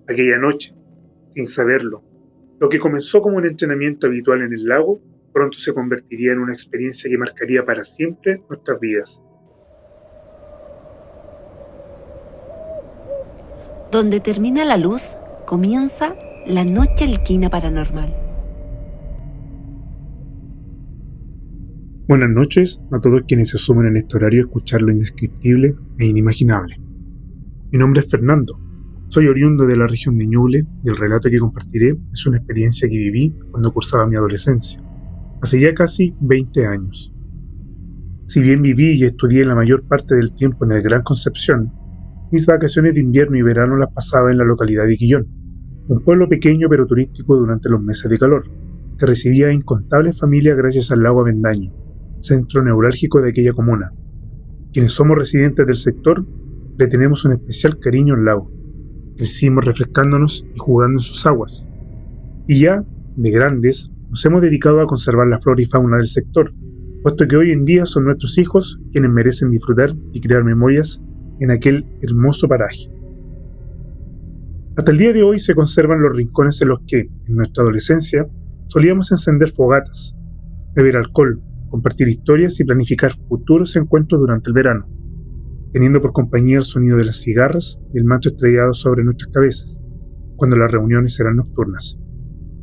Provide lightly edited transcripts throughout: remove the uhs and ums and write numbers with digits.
Aquella noche, sin saberlo, lo que comenzó como un entrenamiento habitual en el lago, pronto se convertiría en una experiencia que marcaría para siempre nuestras vidas. Donde termina la luz, comienza la noche alquina paranormal. Buenas noches a todos quienes se suman en este horario a escuchar lo indescriptible e inimaginable. Mi nombre es Fernando, soy oriundo de la región de Ñuble y el relato que compartiré es una experiencia que viví cuando cursaba mi adolescencia, hace ya casi 20 años. Si bien viví y estudié la mayor parte del tiempo en el Gran Concepción, mis vacaciones de invierno y verano las pasaba en la localidad de Quillón, un pueblo pequeño pero turístico durante los meses de calor, que recibía a incontables familias gracias al lago Avendaño, centro neurálgico de aquella comuna. Quienes somos residentes del sector, le tenemos un especial cariño al lago. Crecimos refrescándonos y jugando en sus aguas. Y ya, de grandes, nos hemos dedicado a conservar la flora y fauna del sector, puesto que hoy en día son nuestros hijos quienes merecen disfrutar y crear memorias en aquel hermoso paraje. Hasta el día de hoy se conservan los rincones en los que, en nuestra adolescencia, solíamos encender fogatas, beber alcohol, compartir historias y planificar futuros encuentros durante el verano, teniendo por compañía el sonido de las cigarras y el manto estrellado sobre nuestras cabezas, cuando las reuniones eran nocturnas.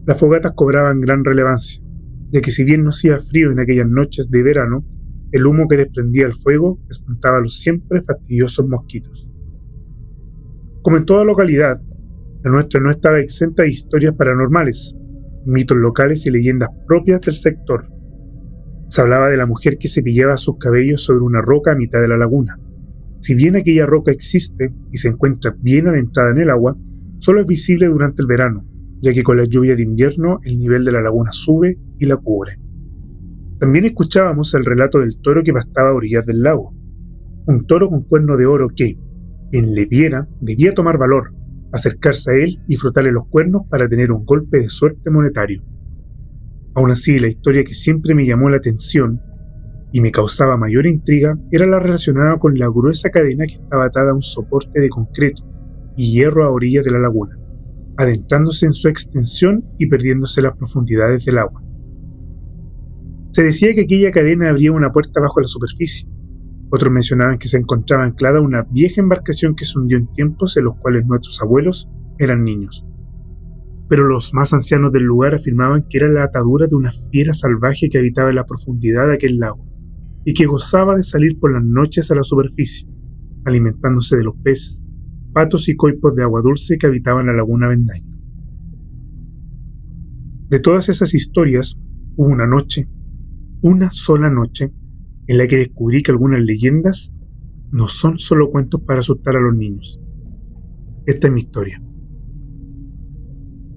Las fogatas cobraban gran relevancia, ya que si bien no hacía frío en aquellas noches de verano, el humo que desprendía el fuego espantaba a los siempre fastidiosos mosquitos. Como en toda localidad, la nuestra no estaba exenta de historias paranormales, mitos locales y leyendas propias del sector. Se hablaba de la mujer que cepillaba sus cabellos sobre una roca a mitad de la laguna. Si bien aquella roca existe y se encuentra bien adentrada en el agua, solo es visible durante el verano, ya que con la lluvia de invierno el nivel de la laguna sube y la cubre. También escuchábamos el relato del toro que pastaba a orillas del lago. Un toro con cuerno de oro que, quien le viera, debía tomar valor, acercarse a él y frotarle los cuernos para tener un golpe de suerte monetario. Aún así, la historia que siempre me llamó la atención y me causaba mayor intriga era la relacionada con la gruesa cadena que estaba atada a un soporte de concreto y hierro a orillas de la laguna, adentrándose en su extensión y perdiéndose en las profundidades del agua. Se decía que aquella cadena abría una puerta bajo la superficie. Otros mencionaban que se encontraba anclada una vieja embarcación que se hundió en tiempos en los cuales nuestros abuelos eran niños. Pero los más ancianos del lugar afirmaban que era la atadura de una fiera salvaje que habitaba en la profundidad de aquel lago y que gozaba de salir por las noches a la superficie, alimentándose de los peces, patos y coipos de agua dulce que habitaban la laguna Avendaño. De todas esas historias, hubo una sola noche, en la que descubrí que algunas leyendas no son solo cuentos para asustar a los niños. Esta es mi historia.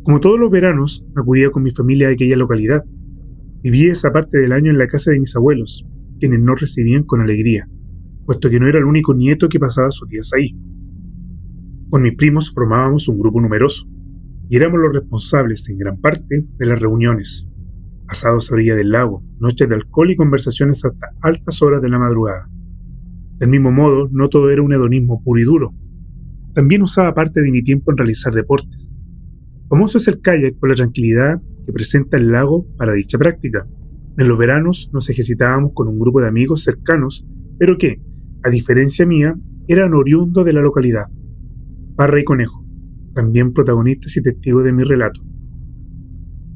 Como todos los veranos, acudía con mi familia a aquella localidad. Vivía esa parte del año en la casa de mis abuelos, quienes nos recibían con alegría, puesto que no era el único nieto que pasaba sus días ahí. Con mis primos formábamos un grupo numeroso, y éramos los responsables, en gran parte, de las reuniones. Asados a orilla del lago, noches de alcohol y conversaciones hasta altas horas de la madrugada. Del mismo modo, no todo era un hedonismo puro y duro. También usaba parte de mi tiempo en realizar deportes. Famoso es el kayak por la tranquilidad que presenta el lago para dicha práctica. En los veranos nos ejercitábamos con un grupo de amigos cercanos, pero que, a diferencia mía, eran oriundos de la localidad. Parra y Conejo, también protagonistas y testigos de mi relato.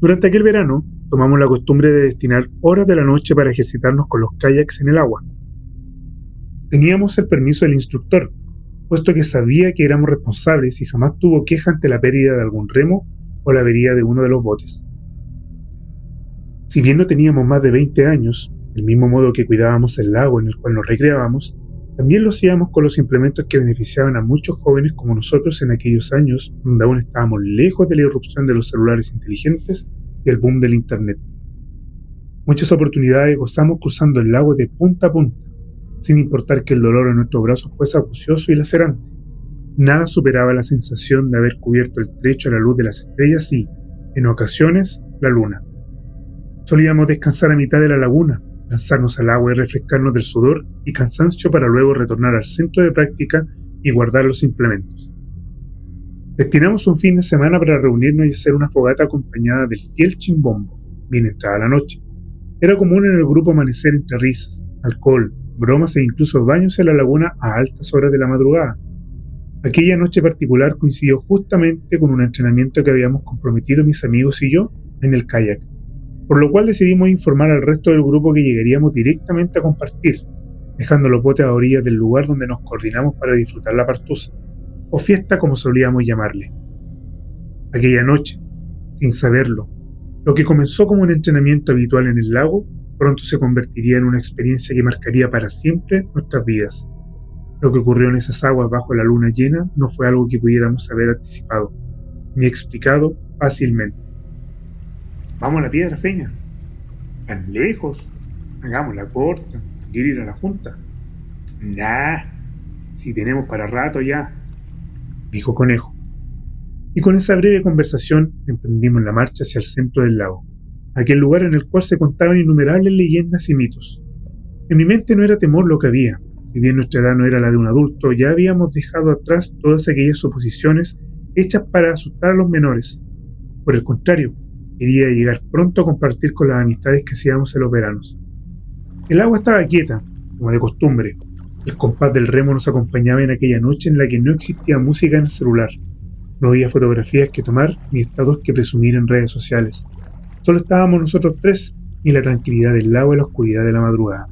Durante aquel verano, tomamos la costumbre de destinar horas de la noche para ejercitarnos con los kayaks en el agua. Teníamos el permiso del instructor, puesto que sabía que éramos responsables y jamás tuvo queja ante la pérdida de algún remo o la avería de uno de los botes. Si bien no teníamos más de 20 años, del mismo modo que cuidábamos el lago en el cual nos recreábamos, también lo hacíamos con los implementos que beneficiaban a muchos jóvenes como nosotros en aquellos años donde aún estábamos lejos de la irrupción de los celulares inteligentes y el boom del internet. Muchas oportunidades gozamos cruzando el lago de punta a punta, sin importar que el dolor en nuestros brazos fuese acucioso y lacerante. Nada superaba la sensación de haber cubierto el trecho a la luz de las estrellas y, en ocasiones, la luna. Solíamos descansar a mitad de la laguna, lanzarnos al agua y refrescarnos del sudor y cansancio para luego retornar al centro de práctica y guardar los implementos. Destinamos un fin de semana para reunirnos y hacer una fogata acompañada del fiel chimbombo, bien entrada la noche. Era común en el grupo amanecer entre risas, alcohol, bromas e incluso baños en la laguna a altas horas de la madrugada. Aquella noche particular coincidió justamente con un entrenamiento que habíamos comprometido mis amigos y yo en el kayak, por lo cual decidimos informar al resto del grupo que llegaríamos directamente a compartir, dejando los botes a orillas del lugar donde nos coordinamos para disfrutar la partusa, o fiesta como solíamos llamarle. Aquella noche, sin saberlo, lo que comenzó como un entrenamiento habitual en el lago, pronto se convertiría en una experiencia que marcaría para siempre nuestras vidas. Lo que ocurrió en esas aguas bajo la luna llena no fue algo que pudiéramos haber anticipado, ni explicado fácilmente. «Vamos a la piedra, Feña». «¿Tan lejos? Hagámosla corta. ¿Quiere ir a la junta?» «Nah, si tenemos para rato ya», dijo Conejo. Y con esa breve conversación emprendimos la marcha hacia el centro del lago, aquel lugar en el cual se contaban innumerables leyendas y mitos. En mi mente no era temor lo que había. Si bien nuestra edad no era la de un adulto, ya habíamos dejado atrás todas aquellas suposiciones hechas para asustar a los menores. Por el contrario, quería llegar pronto a compartir con las amistades que hacíamos en los veranos. El agua estaba quieta, como de costumbre. El compás del remo nos acompañaba en aquella noche en la que no existía música en el celular. No había fotografías que tomar ni estados que presumir en redes sociales. Solo estábamos nosotros tres y la tranquilidad del lago y la oscuridad de la madrugada.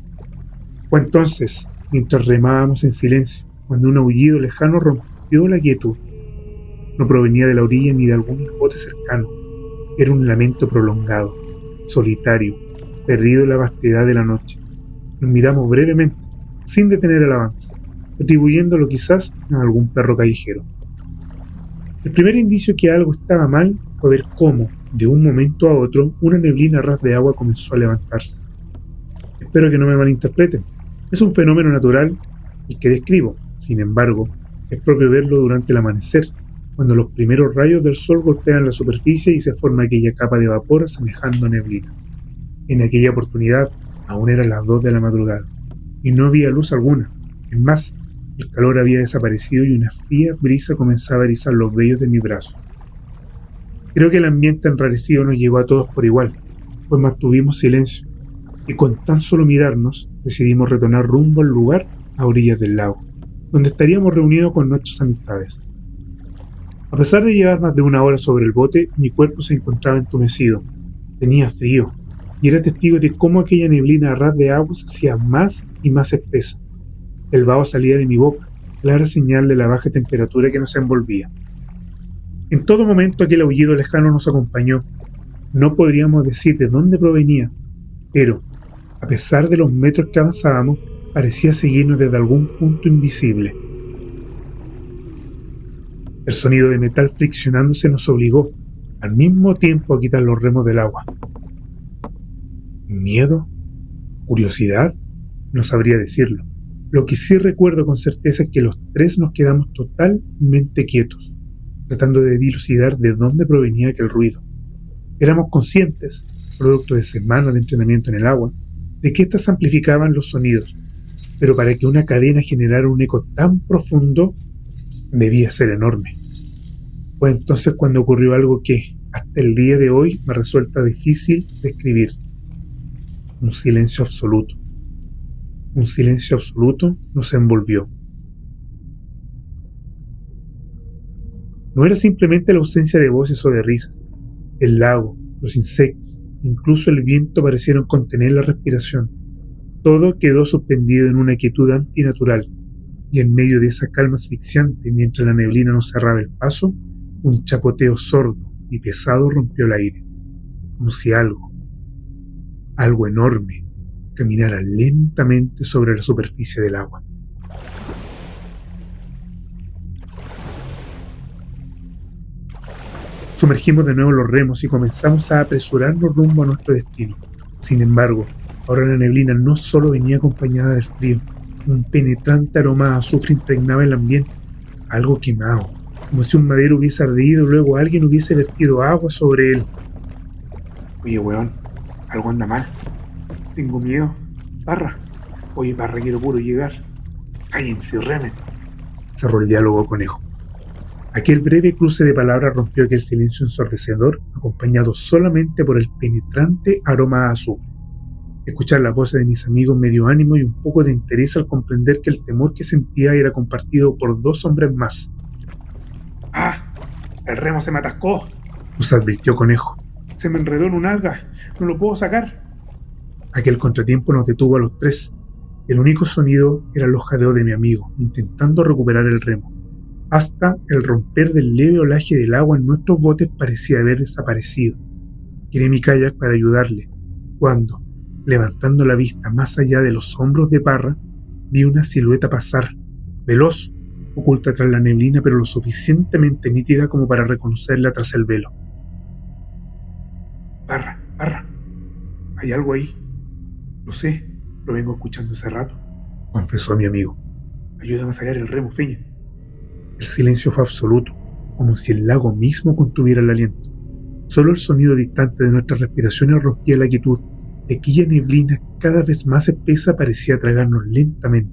Fue entonces, mientras remábamos en silencio, cuando un aullido lejano rompió la quietud. No provenía de la orilla ni de algún bote cercano. Era un lamento prolongado, solitario, perdido en la vastedad de la noche. Nos miramos brevemente, sin detener el avance, atribuyéndolo quizás a algún perro callejero. El primer indicio que algo estaba mal fue ver cómo, de un momento a otro, una neblina a ras de agua comenzó a levantarse. Espero que no me malinterpreten. Es un fenómeno natural el que describo. Sin embargo, es propio verlo durante el amanecer, cuando los primeros rayos del sol golpean la superficie y se forma aquella capa de vapor asemejando a neblina. En aquella oportunidad, aún eran las 2 de la madrugada, y no había luz alguna. Es más, el calor había desaparecido y una fría brisa comenzaba a erizar los vellos de mi brazo. Creo que el ambiente enrarecido nos llegó a todos por igual, pues mantuvimos silencio, y con tan solo mirarnos decidimos retornar rumbo al lugar a orillas del lago, donde estaríamos reunidos con nuestras amistades. A pesar de llevar más de una hora sobre el bote, mi cuerpo se encontraba entumecido. Tenía frío, y era testigo de cómo aquella neblina a ras de agua se hacía más y más espesa. El vaho salía de mi boca, clara señal de la baja temperatura que nos envolvía. En todo momento aquel aullido lejano nos acompañó. No podríamos decir de dónde provenía, pero, a pesar de los metros que avanzábamos, parecía seguirnos desde algún punto invisible. El sonido de metal friccionándose nos obligó, al mismo tiempo, a quitar los remos del agua. ¿Miedo? ¿Curiosidad? No sabría decirlo. Lo que sí recuerdo con certeza es que los tres nos quedamos totalmente quietos, tratando de dilucidar de dónde provenía aquel ruido. Éramos conscientes, producto de semanas de entrenamiento en el agua, de que éstas amplificaban los sonidos, pero para que una cadena generara un eco tan profundo, debía ser enorme. Fue entonces cuando ocurrió algo que, hasta el día de hoy, me resulta difícil describir. Un silencio absoluto. Un silencio absoluto nos envolvió. No era simplemente la ausencia de voces o de risas. El lago, los insectos, incluso el viento parecieron contener la respiración. Todo quedó suspendido en una quietud antinatural, y en medio de esa calma asfixiante, mientras la neblina nos cerraba el paso, un chapoteo sordo y pesado rompió el aire, como si algo enorme, caminara lentamente sobre la superficie del agua. Sumergimos de nuevo los remos y comenzamos a apresurarnos rumbo a nuestro destino. Sin embargo, ahora la neblina no solo venía acompañada del frío, un penetrante aroma a azufre impregnaba el ambiente, algo quemado, como si un madero hubiese ardido y luego alguien hubiese vertido agua sobre él. Oye, weón, algo anda mal. Tengo miedo. Parra. Oye, Parra, quiero puro llegar. Cállense, remen. Cerró el diálogo Conejo. Aquel breve cruce de palabras rompió aquel silencio ensordecedor, acompañado solamente por el penetrante aroma a azufre. Escuchar las voces de mis amigos me dio ánimo y un poco de interés al comprender que el temor que sentía era compartido por 2 hombres más. ¡Ah! ¡El remo se me atascó!, nos advirtió Conejo. ¡Se me enredó en un alga! ¡No lo puedo sacar! Aquel contratiempo nos detuvo a los 3. El único sonido era los jadeos de mi amigo, intentando recuperar el remo. Hasta el romper del leve olaje del agua en nuestros botes parecía haber desaparecido. Giré mi kayak para ayudarle, cuando, levantando la vista más allá de los hombros de Parra, vi una silueta pasar, veloz, oculta tras la neblina, pero lo suficientemente nítida como para reconocerla tras el velo. Parra, hay algo ahí. Lo sé, lo vengo escuchando hace rato, confesó a mi amigo. Ayúdame a sacar el remo, Feña. El silencio fue absoluto, como si el lago mismo contuviera el aliento. Solo el sonido distante de nuestras respiraciones rompía la quietud. Aquella neblina cada vez más espesa parecía tragarnos lentamente.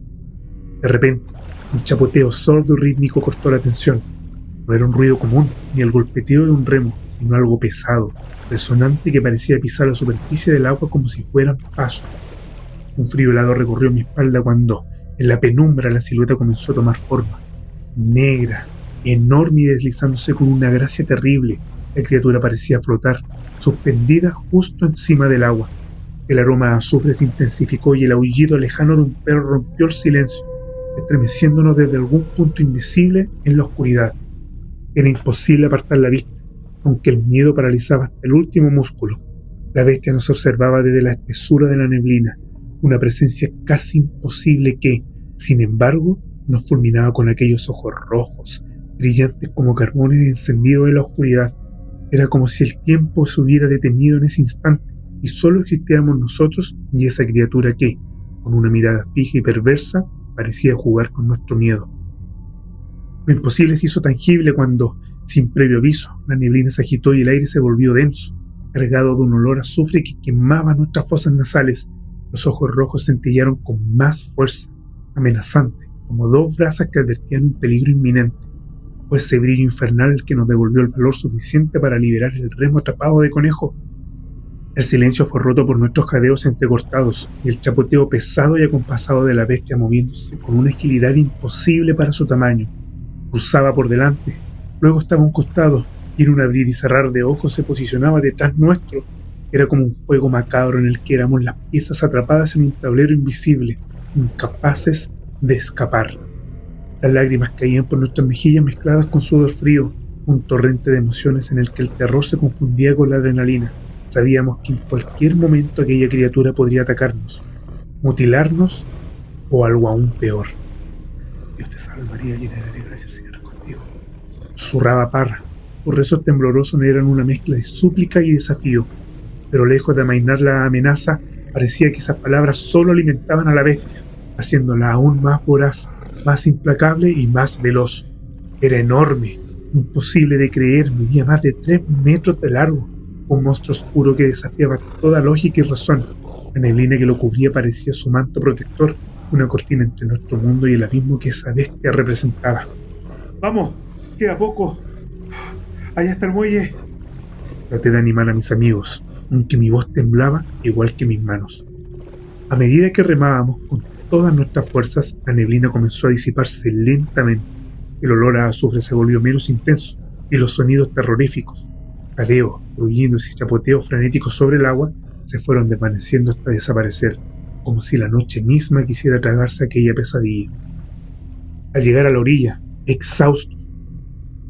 De repente, un chapoteo sordo y rítmico cortó la atención. No era un ruido común, ni el golpeteo de un remo, sino algo pesado, resonante que parecía pisar la superficie del agua como si fueran pasos. Un frío helado recorrió mi espalda cuando, en la penumbra, la silueta comenzó a tomar forma. Negra, enorme y deslizándose con una gracia terrible, la criatura parecía flotar, suspendida justo encima del agua. El aroma a azufre se intensificó y el aullido lejano de un perro rompió el silencio, estremeciéndonos desde algún punto invisible en la oscuridad. Era imposible apartar la vista, aunque el miedo paralizaba hasta el último músculo. La bestia nos observaba desde la espesura de la neblina, una presencia casi imposible que, sin embargo, nos fulminaba con aquellos ojos rojos, brillantes como carbones encendidos en la oscuridad. Era como si el tiempo se hubiera detenido en ese instante y solo existiéramos nosotros y esa criatura que, con una mirada fija y perversa, parecía jugar con nuestro miedo. Lo imposible se hizo tangible cuando, sin previo aviso, la neblina se agitó y el aire se volvió denso, cargado de un olor a azufre que quemaba nuestras fosas nasales. Los ojos rojos centellearon con más fuerza, amenazante, como 2 brasas que advertían un peligro inminente. Fue ese brillo infernal el que nos devolvió el valor suficiente para liberar el remo atrapado de Conejo. El silencio fue roto por nuestros jadeos entrecortados y el chapoteo pesado y acompasado de la bestia moviéndose con una agilidad imposible para su tamaño. Cruzaba por delante, luego estaba a un costado y en un abrir y cerrar de ojos se posicionaba detrás nuestro. Era como un juego macabro en el que éramos las piezas atrapadas en un tablero invisible, incapaces de escapar. Las lágrimas caían por nuestras mejillas mezcladas con sudor frío, un torrente de emociones en el que el terror se confundía con la adrenalina. Sabíamos que en cualquier momento aquella criatura podría atacarnos, mutilarnos o algo aún peor. Dios te salve María, llena eres de gracia, el Señor es contigo, susurraba Parra. Sus rezos temblorosos eran una mezcla de súplica y desafío, pero lejos de amainar la amenaza, parecía que esas palabras solo alimentaban a la bestia, haciéndola aún más voraz, más implacable y más veloz. Era enorme, imposible de creer, medía más de 3 metros de largo, un monstruo oscuro que desafiaba toda lógica y razón. La neblina que lo cubría parecía su manto protector, una cortina entre nuestro mundo y el abismo que esa bestia representaba. ¡Vamos! ¡Queda poco! ¡Allá está el muelle! Traté de animar a mis amigos, aunque mi voz temblaba igual que mis manos. A medida que remábamos con todas nuestras fuerzas, la neblina comenzó a disiparse lentamente. El olor a azufre se volvió menos intenso y los sonidos terroríficos, jadeos, gruñidos y chapoteos frenéticos sobre el agua, se fueron desvaneciendo hasta desaparecer, como si la noche misma quisiera tragarse aquella pesadilla. Al llegar a la orilla, exhaustos,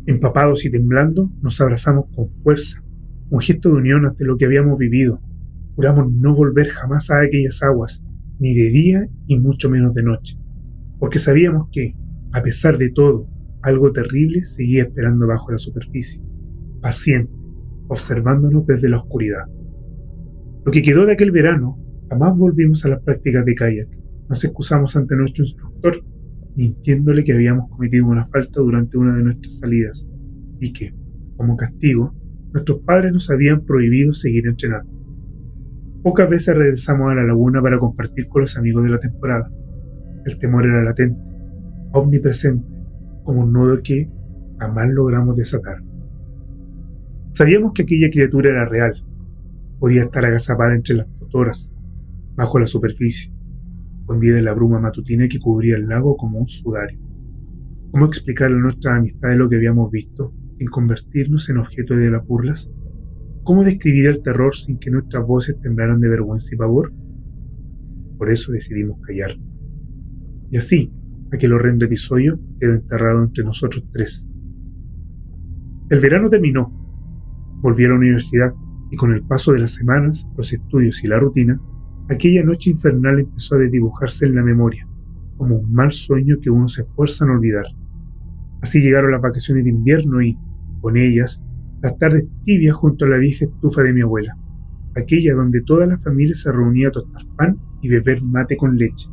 empapados y temblando, nos abrazamos con fuerza, un gesto de unión ante lo que habíamos vivido. Juramos no volver jamás a aquellas aguas, ni de día y mucho menos de noche, porque sabíamos que, a pesar de todo, algo terrible seguía esperando bajo la superficie, paciente, observándonos desde la oscuridad. Lo que quedó de aquel verano, jamás volvimos a las prácticas de kayak. Nos excusamos ante nuestro instructor, mintiéndole que habíamos cometido una falta durante una de nuestras salidas y que, como castigo, nuestros padres nos habían prohibido seguir entrenando. Pocas veces regresamos a la laguna para compartir con los amigos de la temporada. El temor era latente, omnipresente, como un nudo que, jamás logramos desatar. Sabíamos que aquella criatura era real. Podía estar agazapada entre las totoras, bajo la superficie, escondida en la bruma matutina que cubría el lago como un sudario. ¿Cómo explicarle a nuestra amistad de lo que habíamos visto, sin convertirnos en objeto de las burlas? ¿Cómo describir el terror sin que nuestras voces temblaran de vergüenza y pavor? Por eso decidimos callar. Y así, aquel horrendo episodio quedó enterrado entre nosotros tres. El verano terminó. Volví a la universidad y con el paso de las semanas, los estudios y la rutina, aquella noche infernal empezó a desdibujarse en la memoria, como un mal sueño que uno se esfuerza en olvidar. Así llegaron las vacaciones de invierno y, con ellas, las tardes tibias junto a la vieja estufa de mi abuela, aquella donde toda la familia se reunía a tostar pan y beber mate con leche.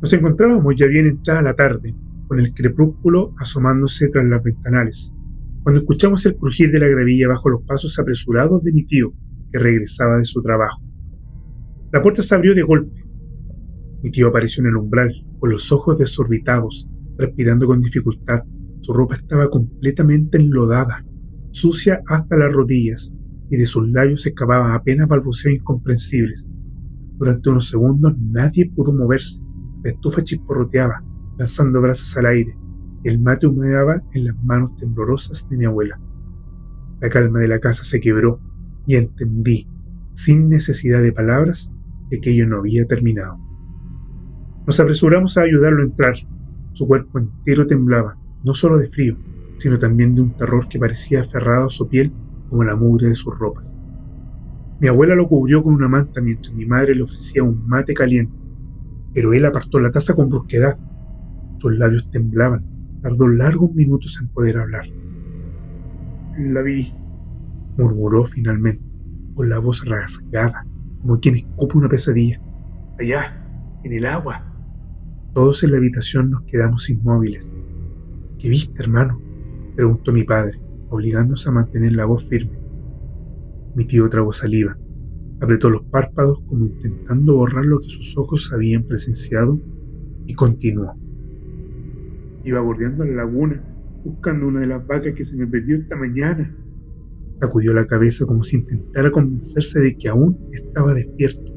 Nos encontrábamos ya bien entrada la tarde, con el crepúsculo asomándose tras las ventanales, cuando escuchamos el crujir de la gravilla bajo los pasos apresurados de mi tío, que regresaba de su trabajo. La puerta se abrió de golpe. Mi tío apareció en el umbral, con los ojos desorbitados, respirando con dificultad. Su ropa estaba completamente enlodada, sucia hasta las rodillas, y de sus labios se escapaban apenas balbuceos incomprensibles. Durante unos segundos nadie pudo moverse. La estufa chisporroteaba, lanzando brasas al aire, y el mate humeaba en las manos temblorosas de mi abuela. La calma de la casa se quebró, y entendí, sin necesidad de palabras, que aquello no había terminado. Nos apresuramos a ayudarlo a entrar. Su cuerpo entero temblaba, no solo de frío, sino también de un terror que parecía aferrado a su piel como la mugre de sus ropas. Mi abuela lo cubrió con una manta mientras mi madre le ofrecía un mate caliente, pero él apartó la taza con brusquedad. Sus labios temblaban, tardó largos minutos en poder hablar. «La vi», murmuró finalmente, con la voz rasgada, como quien escupe una pesadilla. «Allá, en el agua». Todos en la habitación nos quedamos inmóviles. «¿Qué viste, hermano?», preguntó mi padre, obligándose a mantener la voz firme. Mi tío tragó saliva, apretó los párpados como intentando borrar lo que sus ojos habían presenciado y continuó. «Iba bordeando la laguna, buscando una de las vacas que se me perdió esta mañana». Sacudió la cabeza como si intentara convencerse de que aún estaba despierto.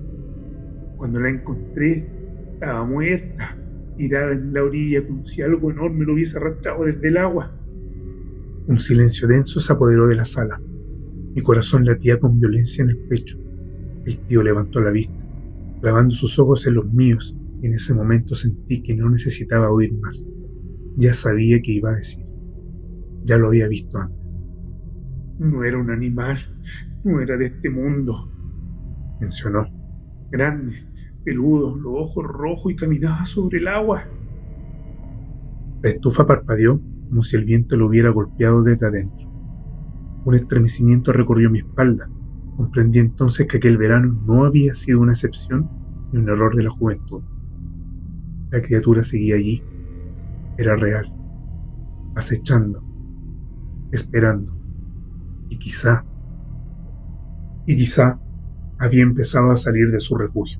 «Cuando la encontré, estaba muerta, tirada en la orilla como si algo enorme lo hubiese arrastrado desde el agua». Un silencio denso se apoderó de la sala. Mi corazón latía con violencia en el pecho. El tío levantó la vista, clavando sus ojos en los míos, y en ese momento sentí que no necesitaba oír más. Ya sabía qué iba a decir. Ya lo había visto antes. «No era un animal, no era de este mundo», mencionó. «Grande, peludo, los ojos rojos y caminaba sobre el agua». La estufa parpadeó como si el viento lo hubiera golpeado desde adentro. Un estremecimiento recorrió mi espalda. Comprendí entonces que aquel verano no había sido una excepción ni un error de la juventud. La criatura seguía allí. Era real, acechando, esperando, y quizá había empezado a salir de su refugio.